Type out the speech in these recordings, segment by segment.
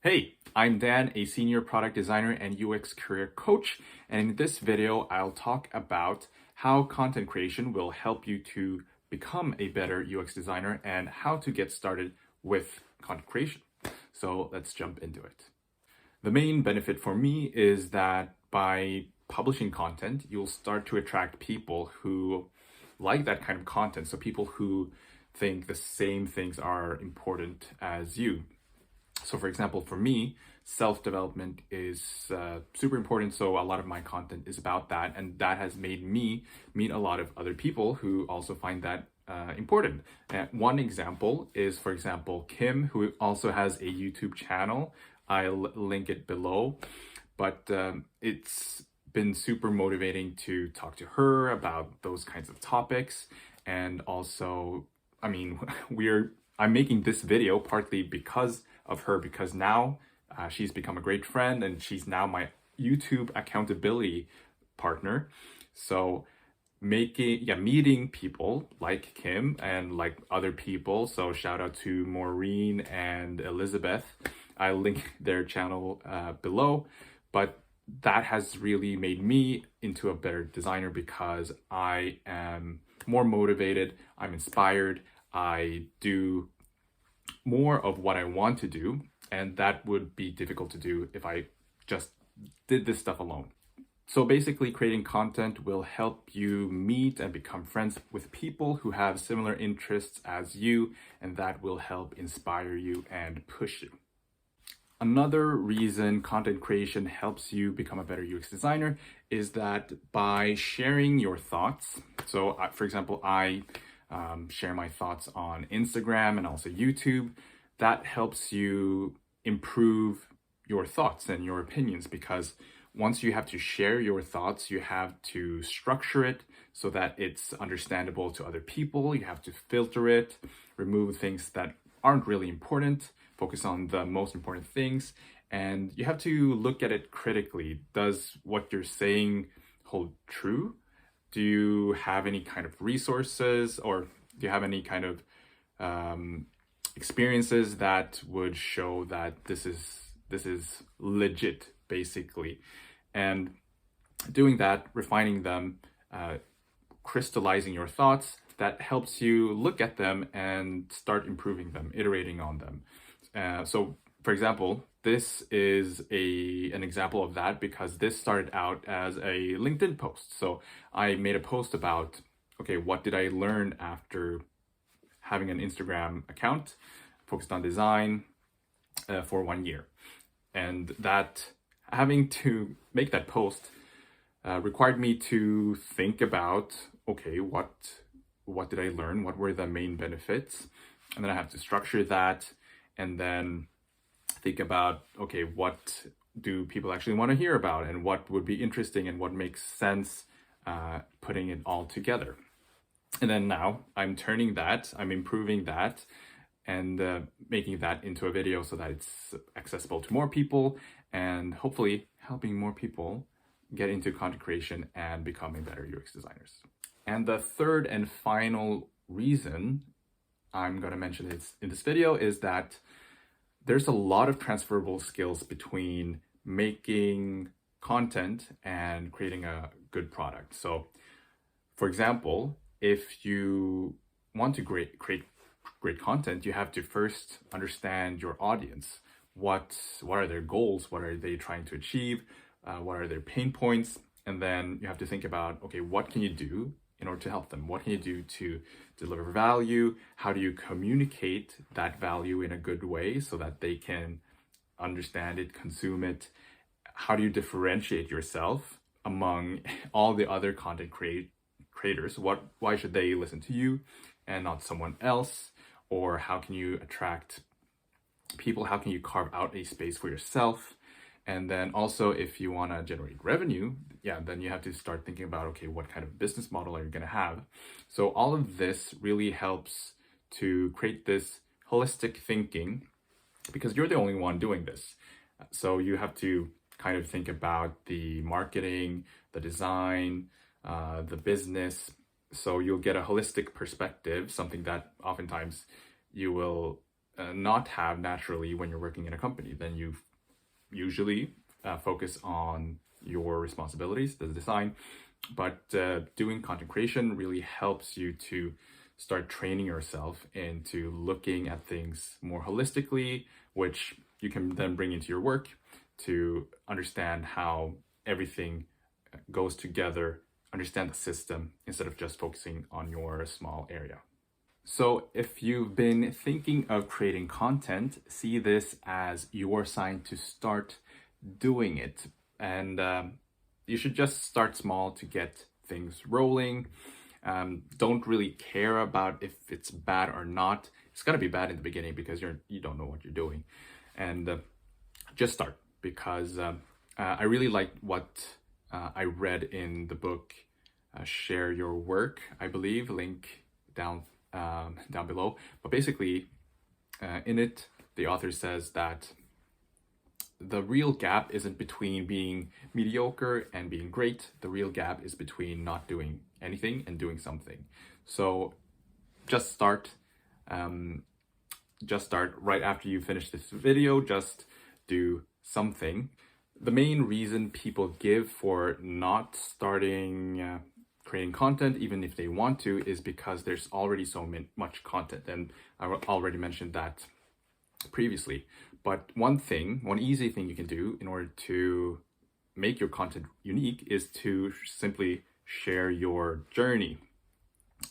Hey, I'm Dan, a senior product designer and UX career coach. And in this video, I'll talk about how content creation will help you to become a better UX designer and how to get started with content creation. So let's jump into it. The main benefit for me is that by publishing content, you'll start to attract people who like that kind of content. So people who think the same things are important as you. So for example, for me, self-development is super important. So a lot of my content is about that. And that has made me meet a lot of other people who also find that important. And one example is, for example, Kim, who also has a YouTube channel. I'll link it below. But it's been super motivating to talk to her about those kinds of topics. And also, I mean, I'm making this video partly because of her, because now she's become a great friend and she's now my YouTube accountability partner. So meeting people like Kim and like other people. So shout out to Maureen and Elizabeth. I'll link their channel below. But that has really made me into a better designer because I am more motivated, I'm inspired, I do more of what I want to do, and that would be difficult to do if I just did this stuff alone. So basically, creating content will help you meet and become friends with people who have similar interests as you, and that will help inspire you and push you. Another reason content creation helps you become a better UX designer is that by sharing your thoughts. So for example, I share my thoughts on Instagram and also YouTube. That helps you improve your thoughts and your opinions, because once you have to share your thoughts, you have to structure it so that it's understandable to other people. You have to filter it, remove things that aren't really important, focus on the most important things, and you have to look at it critically. Does what you're saying hold true? Do you have any kind of resources, or do you have any kind of experiences that would show that this is legit, basically? And doing that, refining them, crystallizing your thoughts, that helps you look at them and start improving them, iterating on them. So for example, this is an example of that, because this started out as a LinkedIn post. So I made a post about, okay, what did I learn after having an Instagram account focused on design for 1 year? And that having to make that post required me to think about, okay, what did I learn? What were the main benefits? And then I have to structure that and then think about, okay, what do people actually want to hear about, and what would be interesting and what makes sense, putting it all together. And then now I'm improving that and making that into a video so that it's accessible to more people, and hopefully helping more people get into content creation and becoming better UX designers. And the third and final reason I'm going to mention in this video is that there's a lot of transferable skills between making content and creating a good product. So for example, if you want to create great content, you have to first understand your audience. What are their goals? What are they trying to achieve? What are their pain points? And then you have to think about, okay, what can you do in order to help them? What can you do to deliver value? How do you communicate that value in a good way so that they can understand it, consume it? How do you differentiate yourself among all the other content creators? Why should they listen to you and not someone else? Or how can you attract people? How can you carve out a space for yourself? And then also, if you want to generate revenue, then you have to start thinking about, okay, what kind of business model are you going to have? So all of this really helps to create this holistic thinking, because you're the only one doing this. So you have to kind of think about the marketing, the design, the business. So you'll get a holistic perspective, something that oftentimes you will not have naturally when you're working in a company. Then you usually focus on your responsibilities, the design, but doing content creation really helps you to start training yourself into looking at things more holistically, which you can then bring into your work to understand how everything goes together, understand the system instead of just focusing on your small area. So if you've been thinking of creating content, see this as your sign to start doing it. And you should just start small to get things rolling. Don't really care about if it's bad or not. It's gonna be bad in the beginning because you don't know what you're doing. And just start, because I really liked what I read in the book, Share Your Work, I believe, link down below. But basically, in it, the author says that the real gap isn't between being mediocre and being great. The real gap is between not doing anything and doing something. So just start. Just start right after you finish this video. Just do something. The main reason people give for not starting creating content, even if they want to, is because there's already so much content. And I already mentioned that previously. But one easy thing you can do in order to make your content unique is to simply share your journey.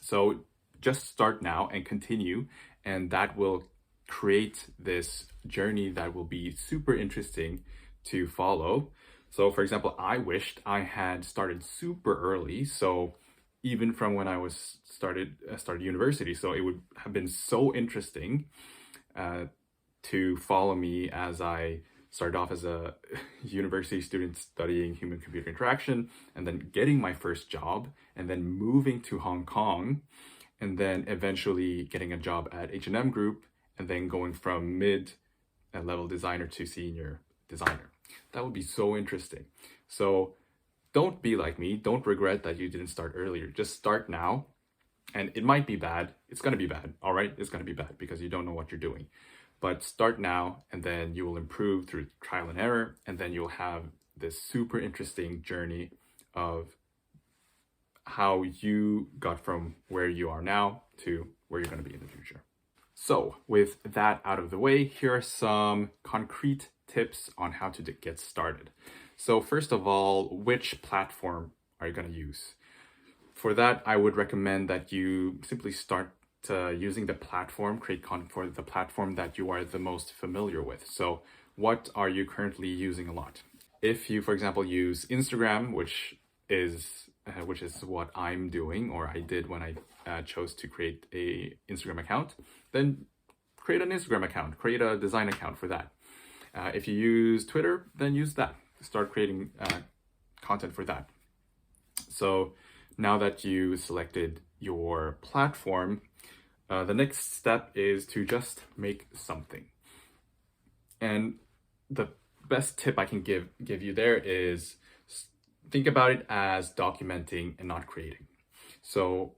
So just start now and continue, and that will create this journey that will be super interesting to follow. So for example, I wished I had started super early. So even from when I was started university, so it would have been so interesting to follow me as I started off as a university student studying human-computer interaction, and then getting my first job, and then moving to Hong Kong, and then eventually getting a job at H&M Group, and then going from mid-level designer to senior designer. That would be so interesting. So don't be like me. Don't regret that you didn't start earlier. Just start now. And it might be bad. It's going to be bad. All right. It's going to be bad because you don't know what you're doing. But start now, and then you will improve through trial and error. And then you'll have this super interesting journey of how you got from where you are now to where you're going to be in the future. So with that out of the way, here are some concrete tips on how to get started. So first of all, which platform are you going to use? For that, I would recommend that you simply start using the platform, create content for the platform that you are the most familiar with. So what are you currently using a lot? If you, for example, use Instagram, which is what I'm doing, or I did when I chose to create a Instagram account, then create an Instagram account, create a design account for that. If you use Twitter, then use that. Start creating content for that. So now that you selected your platform, the next step is to just make something. And the best tip I can give you there is think about it as documenting and not creating. So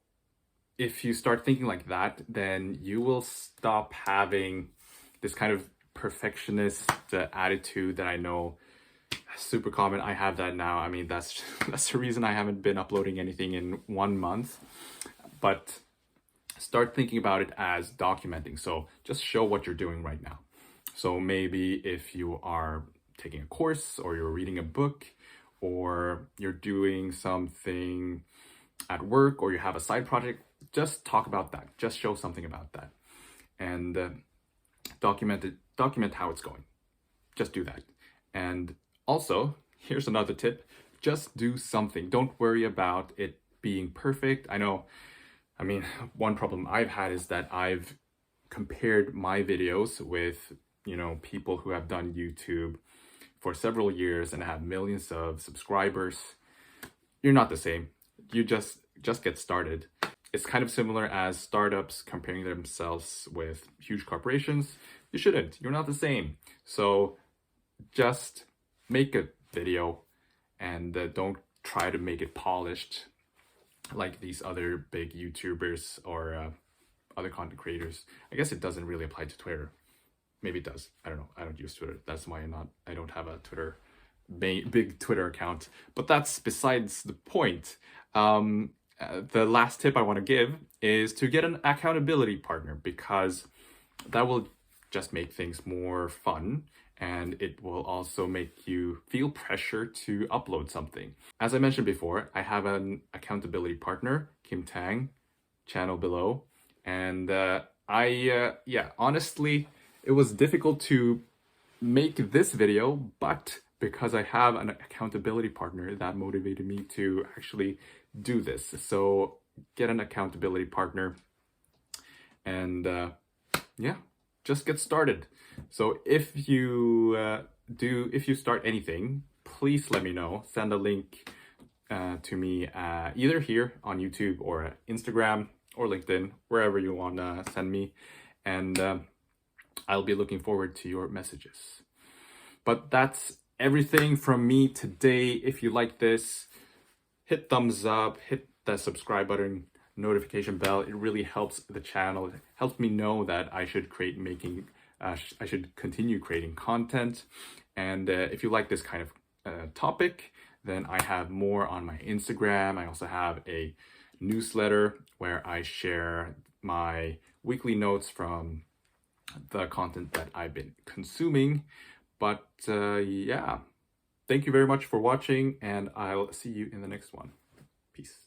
if you start thinking like that, then you will stop having this kind of perfectionist attitude that I know super common. I have that now. I mean, that's the reason I haven't been uploading anything in 1 month. But start thinking about it as documenting. So just show what you're doing right now. So maybe if you are taking a course, or you're reading a book, or you're doing something at work, or you have a side project, just talk about that. Just show something about that, and document how it's going. Just do that. And also, here's another tip: just do something. Don't worry about it being perfect. I mean, one problem I've had is that I've compared my videos with, people who have done YouTube for several years and have millions of subscribers. You're not the same. You just get started. It's kind of similar as startups comparing themselves with huge corporations. You shouldn't. You're not the same. So just make a video, and don't try to make it polished like these other big YouTubers or other content creators. I guess it doesn't really apply to Twitter. Maybe it does. I don't know. I don't use Twitter. That's why I don't have a big Twitter account. But that's besides the point. The last tip I want to give is to get an accountability partner, because that will just make things more fun, and it will also make you feel pressure to upload something. As I mentioned before, I have an accountability partner, Kim Tang, channel below, and honestly, it was difficult to make this video, but because I have an accountability partner, that motivated me to actually do this. So get an accountability partner, and just get started. So if you start anything, please let me know. Send a link to me either here on YouTube or Instagram or LinkedIn, wherever you want to send me, and I'll be looking forward to your messages. But that's everything from me today. If you like this, hit thumbs up, hit the subscribe button, notification bell. It really helps the channel. It helps me know that I should I should continue creating content. And if you like this kind of topic, then I have more on my Instagram. I also have a newsletter where I share my weekly notes from the content that I've been consuming. But thank you very much for watching, and I'll see you in the next one. Peace.